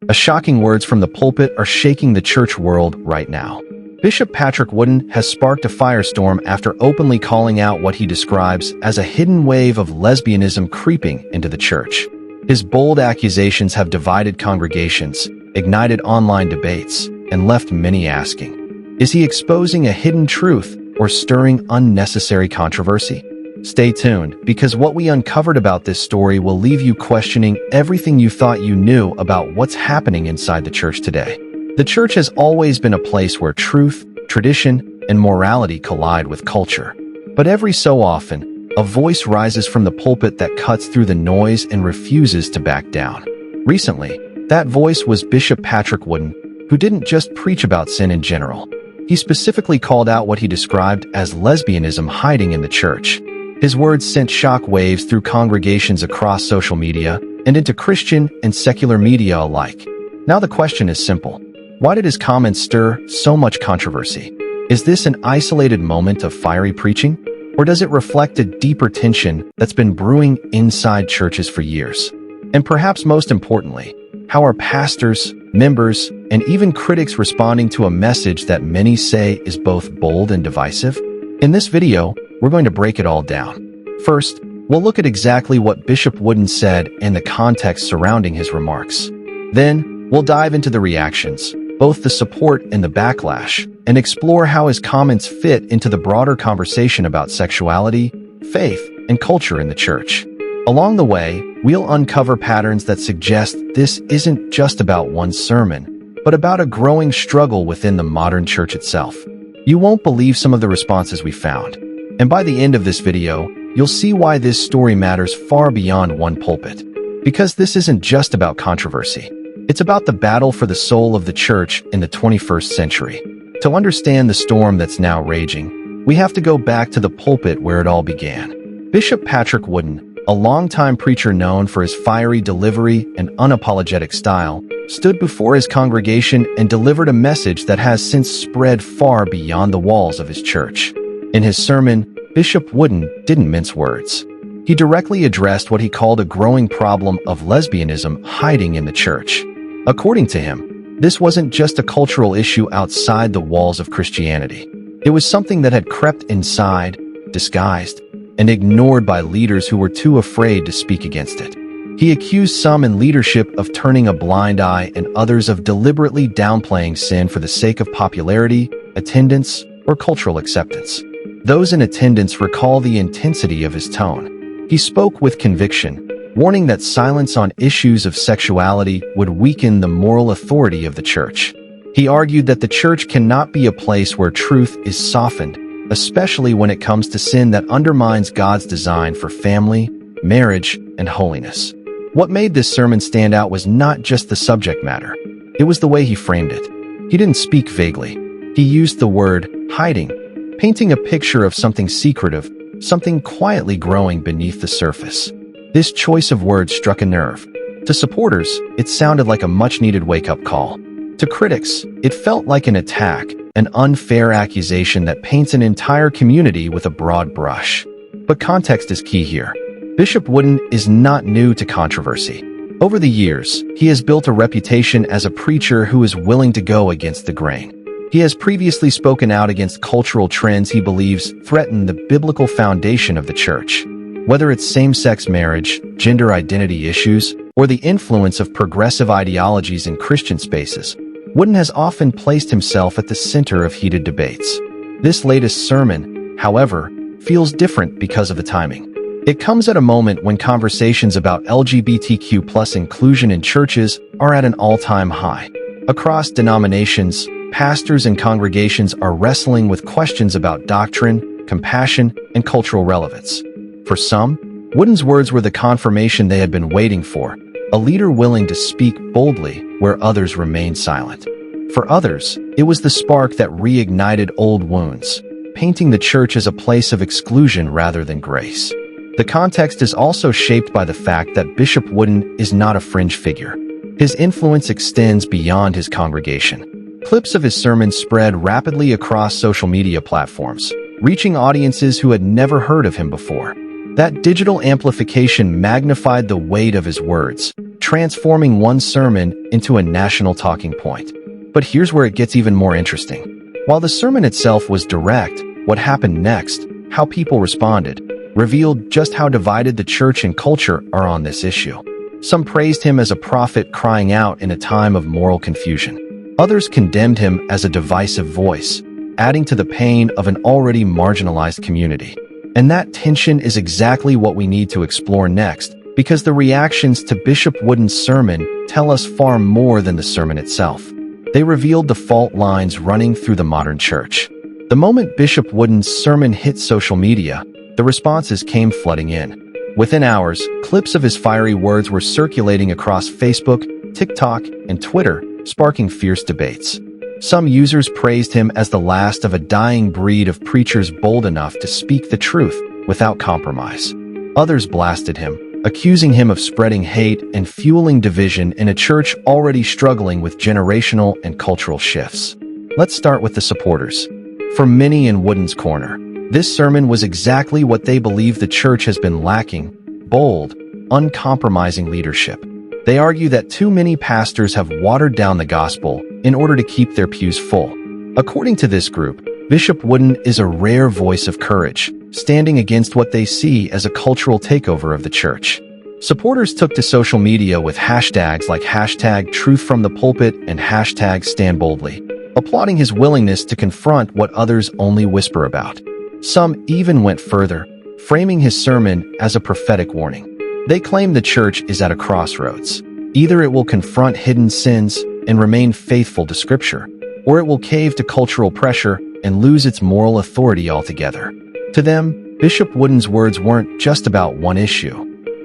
A shocking words from the pulpit are shaking the church world right now. Bishop Patrick Wooden has sparked a firestorm after openly calling out what he describes as a hidden wave of lesbianism creeping into the church. His bold accusations have divided congregations, ignited online debates, and left many asking, is he exposing a hidden truth or stirring unnecessary controversy? Stay tuned, because what we uncovered about this story will leave you questioning everything you thought you knew about what's happening inside the church today. The church has always been a place where truth, tradition, and morality collide with culture. But every so often, a voice rises from the pulpit that cuts through the noise and refuses to back down. Recently, that voice was Bishop Patrick Wooden, who didn't just preach about sin in general. He specifically called out what he described as lesbianism hiding in the church. His words sent shock waves through congregations across social media and into Christian and secular media alike. Now the question is simple. Why did his comments stir so much controversy? Is this an isolated moment of fiery preaching? Or does it reflect a deeper tension that's been brewing inside churches for years? And perhaps most importantly, how are pastors, members, and even critics responding to a message that many say is both bold and divisive? In this video, we're going to break it all down. First, we'll look at exactly what Bishop Wooden said and the context surrounding his remarks. Then, we'll dive into the reactions, both the support and the backlash, and explore how his comments fit into the broader conversation about sexuality, faith, and culture in the church. Along the way, we'll uncover patterns that suggest this isn't just about one sermon, but about a growing struggle within the modern church itself. You won't believe some of the responses we found. And by the end of this video, you'll see why this story matters far beyond one pulpit. Because this isn't just about controversy. It's about the battle for the soul of the church in the 21st century. To understand the storm that's now raging, we have to go back to the pulpit where it all began. Bishop Patrick Wooden, a longtime preacher known for his fiery delivery and unapologetic style, stood before his congregation and delivered a message that has since spread far beyond the walls of his church. In his sermon, Bishop Wooden didn't mince words. He directly addressed what he called a growing problem of lesbianism hiding in the church. According to him, this wasn't just a cultural issue outside the walls of Christianity. It was something that had crept inside, disguised, and ignored by leaders who were too afraid to speak against it. He accused some in leadership of turning a blind eye and others of deliberately downplaying sin for the sake of popularity, attendance, or cultural acceptance. Those in attendance recall the intensity of his tone. He spoke with conviction, warning that silence on issues of sexuality would weaken the moral authority of the church. He argued that the church cannot be a place where truth is softened, especially when it comes to sin that undermines God's design for family, marriage, and holiness. What made this sermon stand out was not just the subject matter. It was the way he framed it. He didn't speak vaguely. He used the word hiding, painting a picture of something secretive, something quietly growing beneath the surface. This choice of words struck a nerve. To supporters, it sounded like a much-needed wake-up call. To critics, it felt like an attack, an unfair accusation that paints an entire community with a broad brush. But context is key here. Bishop Wooden is not new to controversy. Over the years, he has built a reputation as a preacher who is willing to go against the grain. He has previously spoken out against cultural trends he believes threaten the biblical foundation of the church. Whether it's same-sex marriage, gender identity issues, or the influence of progressive ideologies in Christian spaces, Wooden has often placed himself at the center of heated debates. This latest sermon, however, feels different because of the timing. It comes at a moment when conversations about LGBTQ+ inclusion in churches are at an all-time high. Across denominations, pastors and congregations are wrestling with questions about doctrine, compassion, and cultural relevance. For some, Wooden's words were the confirmation they had been waiting for, a leader willing to speak boldly where others remained silent. For others, it was the spark that reignited old wounds, painting the church as a place of exclusion rather than grace. The context is also shaped by the fact that Bishop Wooden is not a fringe figure. His influence extends beyond his congregation. Clips of his sermons spread rapidly across social media platforms, reaching audiences who had never heard of him before. That digital amplification magnified the weight of his words, transforming one sermon into a national talking point. But here's where it gets even more interesting. While the sermon itself was direct, what happened next, how people responded, revealed just how divided the church and culture are on this issue. Some praised him as a prophet crying out in a time of moral confusion. Others condemned him as a divisive voice, adding to the pain of an already marginalized community. And that tension is exactly what we need to explore next, because the reactions to Bishop Wooden's sermon tell us far more than the sermon itself. They revealed the fault lines running through the modern church. The moment Bishop Wooden's sermon hit social media, the responses came flooding in. Within hours, clips of his fiery words were circulating across Facebook, TikTok, and Twitter, sparking fierce debates. Some users praised him as the last of a dying breed of preachers bold enough to speak the truth without compromise. Others blasted him, accusing him of spreading hate and fueling division in a church already struggling with generational and cultural shifts. Let's start with the supporters. For many in Wooden's corner, this sermon was exactly what they believe the church has been lacking: bold, uncompromising leadership. They argue that too many pastors have watered down the gospel in order to keep their pews full. According to this group, Bishop Wooden is a rare voice of courage, standing against what they see as a cultural takeover of the church. Supporters took to social media with hashtags like #TruthFromThePulpit and #StandBoldly, applauding his willingness to confront what others only whisper about. Some even went further, framing his sermon as a prophetic warning. They claim the church is at a crossroads. Either it will confront hidden sins and remain faithful to Scripture, or it will cave to cultural pressure and lose its moral authority altogether. To them, Bishop Wooden's words weren't just about one issue.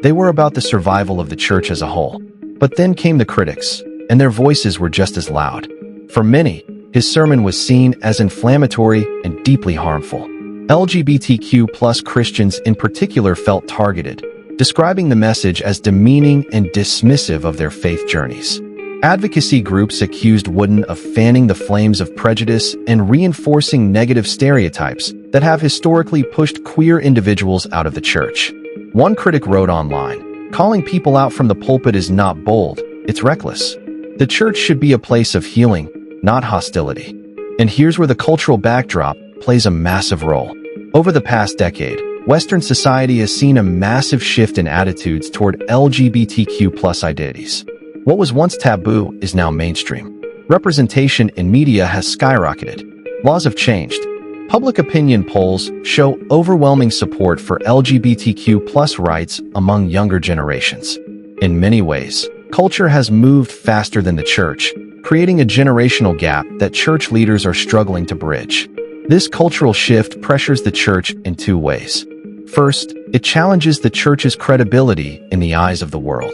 They were about the survival of the church as a whole. But then came the critics, and their voices were just as loud. For many, his sermon was seen as inflammatory and deeply harmful. LGBTQ+ Christians in particular felt targeted, describing the message as demeaning and dismissive of their faith journeys. Advocacy groups accused Wooden of fanning the flames of prejudice and reinforcing negative stereotypes that have historically pushed queer individuals out of the church. One critic wrote online, "Calling people out from the pulpit is not bold, it's reckless. The church should be a place of healing, not hostility." And here's where the cultural backdrop plays a massive role. Over the past decade, Western society has seen a massive shift in attitudes toward LGBTQ+ identities. What was once taboo is now mainstream. Representation in media has skyrocketed. Laws have changed. Public opinion polls show overwhelming support for LGBTQ+ rights among younger generations. In many ways, culture has moved faster than the church, creating a generational gap that church leaders are struggling to bridge. This cultural shift pressures the church in two ways. First, it challenges the church's credibility in the eyes of the world.